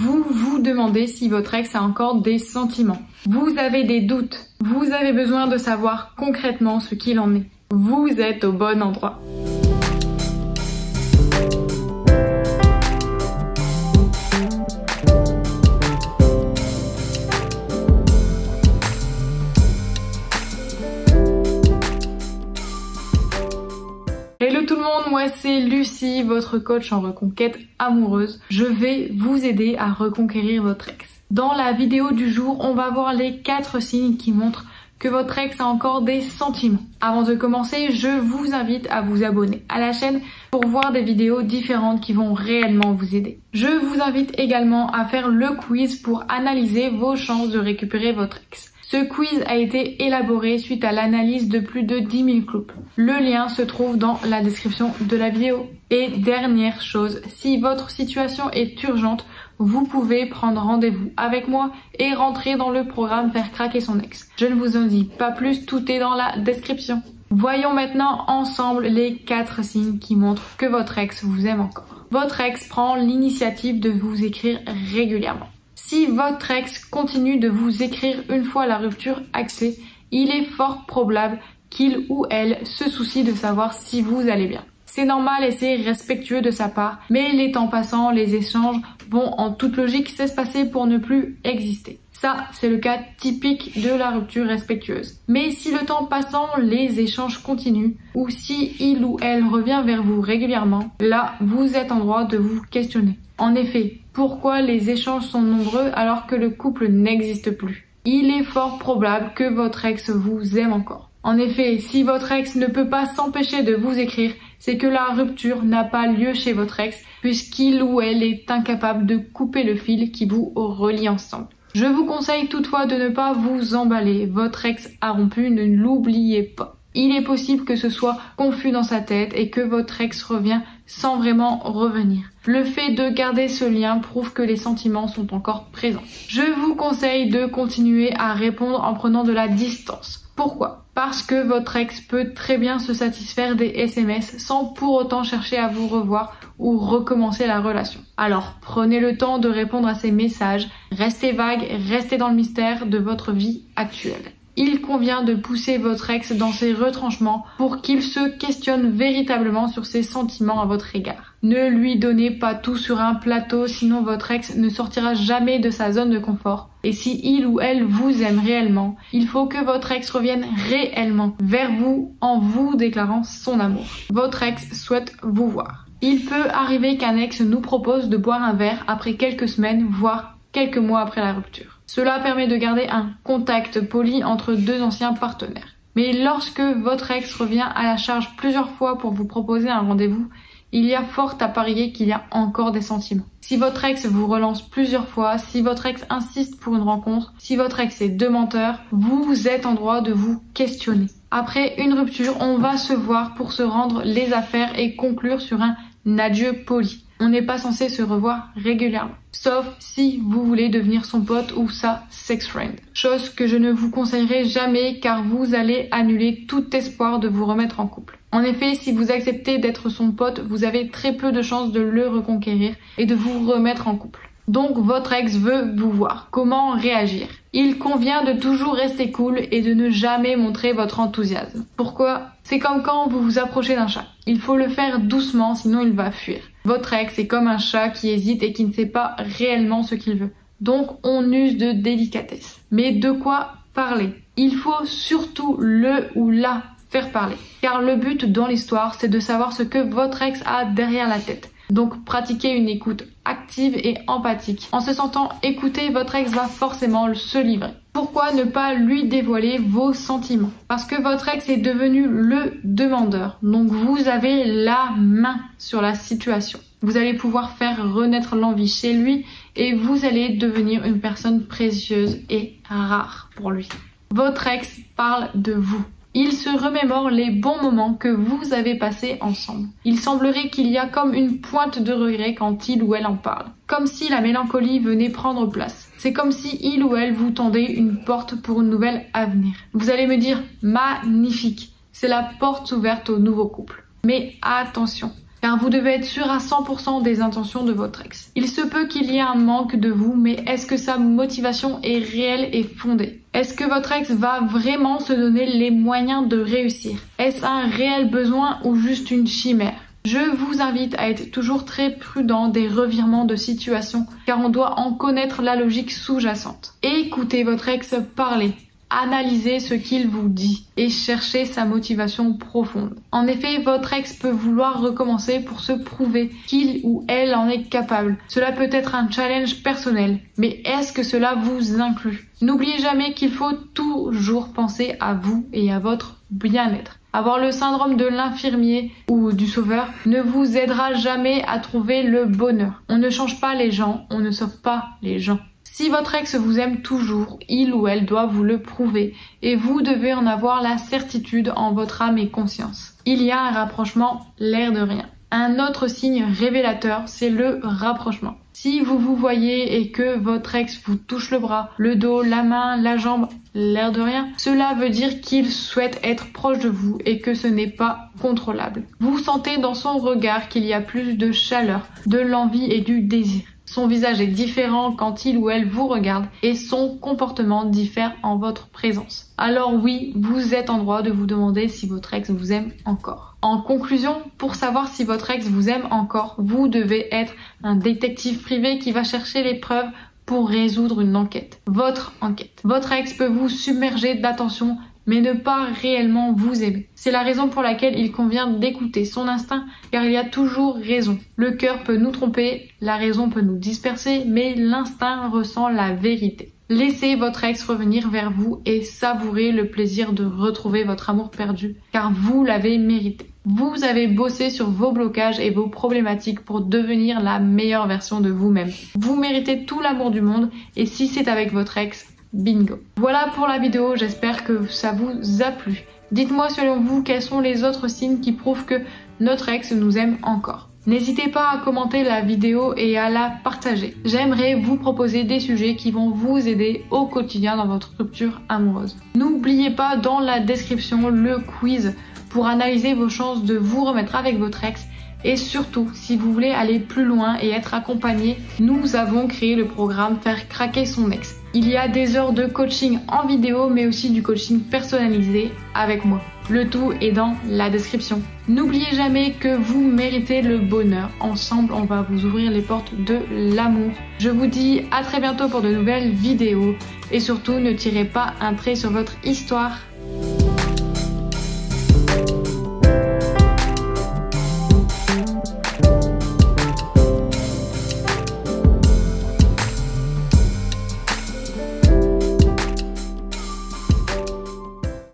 Vous vous demandez si votre ex a encore des sentiments. Vous avez des doutes. Vous avez besoin de savoir concrètement ce qu'il en est. Vous êtes au bon endroit. Hello tout le monde, moi c'est Lucie, votre coach en reconquête amoureuse. Je vais vous aider à reconquérir votre ex. Dans la vidéo du jour, on va voir les 4 signes qui montrent que votre ex a encore des sentiments. Avant de commencer, je vous invite à vous abonner à la chaîne pour voir des vidéos différentes qui vont réellement vous aider. Je vous invite également à faire le quiz pour analyser vos chances de récupérer votre ex. Ce quiz a été élaboré suite à l'analyse de plus de 10 000 couples. Le lien se trouve dans la description de la vidéo. Et dernière chose, si votre situation est urgente, vous pouvez prendre rendez-vous avec moi et rentrer dans le programme Faire craquer son ex. Je ne vous en dis pas plus, tout est dans la description. Voyons maintenant ensemble les 4 signes qui montrent que votre ex vous aime encore. Votre ex prend l'initiative de vous écrire régulièrement. Si votre ex continue de vous écrire une fois la rupture actée, il est fort probable qu'il ou elle se soucie de savoir si vous allez bien. C'est normal et c'est respectueux de sa part, mais les temps passant, les échanges vont en toute logique s'espacer pour ne plus exister. Ça, c'est le cas typique de la rupture respectueuse. Mais si le temps passant, les échanges continuent, ou si il ou elle revient vers vous régulièrement, là, vous êtes en droit de vous questionner. En effet, pourquoi les échanges sont nombreux alors que le couple n'existe plus? Il est fort probable que votre ex vous aime encore. En effet, si votre ex ne peut pas s'empêcher de vous écrire, c'est que la rupture n'a pas lieu chez votre ex, puisqu'il ou elle est incapable de couper le fil qui vous relie ensemble. Je vous conseille toutefois de ne pas vous emballer. Votre ex a rompu, ne l'oubliez pas. Il est possible que ce soit confus dans sa tête et que votre ex revient sans vraiment revenir. Le fait de garder ce lien prouve que les sentiments sont encore présents. Je vous conseille de continuer à répondre en prenant de la distance. Pourquoi? Parce que votre ex peut très bien se satisfaire des SMS sans pour autant chercher à vous revoir ou recommencer la relation. Alors prenez le temps de répondre à ces messages, restez vague, restez dans le mystère de votre vie actuelle. Il convient de pousser votre ex dans ses retranchements pour qu'il se questionne véritablement sur ses sentiments à votre égard. Ne lui donnez pas tout sur un plateau, sinon votre ex ne sortira jamais de sa zone de confort. Et si il ou elle vous aime réellement, il faut que votre ex revienne réellement vers vous en vous déclarant son amour. Votre ex souhaite vous voir. Il peut arriver qu'un ex nous propose de boire un verre après quelques semaines, voire quelques mois après la rupture. Cela permet de garder un contact poli entre deux anciens partenaires. Mais lorsque votre ex revient à la charge plusieurs fois pour vous proposer un rendez-vous, il y a fort à parier qu'il y a encore des sentiments. Si votre ex vous relance plusieurs fois, si votre ex insiste pour une rencontre, si votre ex est demanteur, vous êtes en droit de vous questionner. Après une rupture, on va se voir pour se rendre les affaires et conclure sur un adieu poli. On n'est pas censé se revoir régulièrement. Sauf si vous voulez devenir son pote ou sa sex friend. Chose que je ne vous conseillerais jamais car vous allez annuler tout espoir de vous remettre en couple. En effet, si vous acceptez d'être son pote, vous avez très peu de chances de le reconquérir et de vous remettre en couple. Donc votre ex veut vous voir. Comment réagir? Il convient de toujours rester cool et de ne jamais montrer votre enthousiasme. Pourquoi? C'est comme quand vous vous approchez d'un chat. Il faut le faire doucement, sinon il va fuir. Votre ex est comme un chat qui hésite et qui ne sait pas réellement ce qu'il veut. Donc on use de délicatesse. Mais de quoi parler? Il faut surtout le ou la faire parler. Car le but dans l'histoire, c'est de savoir ce que votre ex a derrière la tête. Donc pratiquez une écoute active et empathique. En se sentant écouté, votre ex va forcément se livrer. Pourquoi ne pas lui dévoiler vos sentiments? Parce que votre ex est devenu le demandeur. Donc vous avez la main sur la situation. Vous allez pouvoir faire renaître l'envie chez lui et vous allez devenir une personne précieuse et rare pour lui. Votre ex parle de vous. Il se remémore les bons moments que vous avez passés ensemble. Il semblerait qu'il y a comme une pointe de regret quand il ou elle en parle. Comme si la mélancolie venait prendre place. C'est comme si il ou elle vous tendait une porte pour une nouvelle avenir. Vous allez me dire, magnifique, c'est la porte ouverte au nouveau couple. Mais attention, car vous devez être sûr à 100% des intentions de votre ex. Il se peut qu'il y ait un manque de vous, mais est-ce que sa motivation est réelle et fondée? Est-ce que votre ex va vraiment se donner les moyens de réussir? Est-ce un réel besoin ou juste une chimère? Je vous invite à être toujours très prudent des revirements de situation, car on doit en connaître la logique sous-jacente. Écoutez votre ex parler. Analysez ce qu'il vous dit et cherchez sa motivation profonde. En effet, votre ex peut vouloir recommencer pour se prouver qu'il ou elle en est capable. Cela peut être un challenge personnel, mais est-ce que cela vous inclut? N'oubliez jamais qu'il faut toujours penser à vous et à votre bien-être. Avoir le syndrome de l'infirmier ou du sauveur ne vous aidera jamais à trouver le bonheur. On ne change pas les gens, on ne sauve pas les gens. Si votre ex vous aime toujours, il ou elle doit vous le prouver et vous devez en avoir la certitude en votre âme et conscience. Il y a un rapprochement, l'air de rien. Un autre signe révélateur, c'est le rapprochement. Si vous vous voyez et que votre ex vous touche le bras, le dos, la main, la jambe, l'air de rien, cela veut dire qu'il souhaite être proche de vous et que ce n'est pas contrôlable. Vous sentez dans son regard qu'il y a plus de chaleur, de l'envie et du désir. Son visage est différent quand il ou elle vous regarde et son comportement diffère en votre présence. Alors oui, vous êtes en droit de vous demander si votre ex vous aime encore. En conclusion, pour savoir si votre ex vous aime encore, vous devez être un détective privé qui va chercher les preuves pour résoudre une enquête. Votre enquête. Votre ex peut vous submerger d'attention, mais ne pas réellement vous aimer. C'est la raison pour laquelle il convient d'écouter son instinct, car il y a toujours raison. Le cœur peut nous tromper, la raison peut nous disperser, mais l'instinct ressent la vérité. Laissez votre ex revenir vers vous et savourez le plaisir de retrouver votre amour perdu, car vous l'avez mérité. Vous avez bossé sur vos blocages et vos problématiques pour devenir la meilleure version de vous-même. Vous méritez tout l'amour du monde et si c'est avec votre ex, bingo. Voilà pour la vidéo, j'espère que ça vous a plu. Dites-moi selon vous quels sont les autres signes qui prouvent que notre ex nous aime encore. N'hésitez pas à commenter la vidéo et à la partager. J'aimerais vous proposer des sujets qui vont vous aider au quotidien dans votre rupture amoureuse. N'oubliez pas dans la description le quiz pour analyser vos chances de vous remettre avec votre ex. Et surtout, si vous voulez aller plus loin et être accompagné, nous avons créé le programme Faire craquer son ex. Il y a des heures de coaching en vidéo, mais aussi du coaching personnalisé avec moi. Le tout est dans la description. N'oubliez jamais que vous méritez le bonheur. Ensemble, on va vous ouvrir les portes de l'amour. Je vous dis à très bientôt pour de nouvelles vidéos. Et surtout, ne tirez pas un trait sur votre histoire.